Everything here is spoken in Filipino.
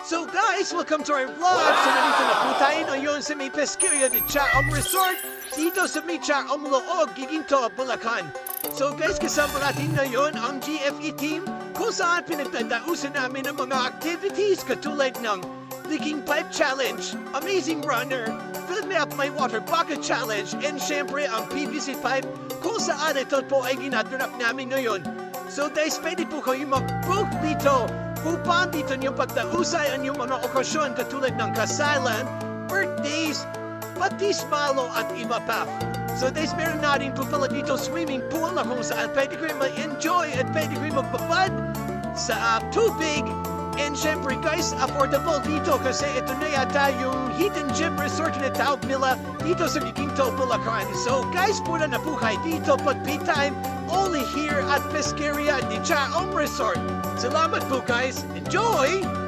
So guys, welcome to our vlog! So nandito na po tayo ngayon sa may Pesqueria de Chaom Resort dito sa may Chaom Loob, Giginto, Bulacan. So guys, kasama natin ngayon ang GFE team kung saan pinagtandausan namin ang mga activities katulad ng Leaking Pipe Challenge, Amazing Runner, Fill Me Up My Water Bucket Challenge, and syempre ang PVC Pipe kung saan ito po ay ginaganap namin ngayon. So guys, pwede po kayo mag-book dito upang dito niyong pagdausay ang iyong mga okasyon katulad ng kasalan, birthdays, batismalo at iba pa. So guys, meron natin po pala dito swimming pool na kung saan pwede kayo ma-enjoy at pwede kayo magbabad sa tubig. And syempre guys, affordable dito kasi ito na yata yung hidden gem resort na tawag nila dito sa Giginto, Bulacan. So guys, puna na po kayo dito pag peak time only here at Pesqueria de Chaom Resort. Salamat po guys. Enjoy!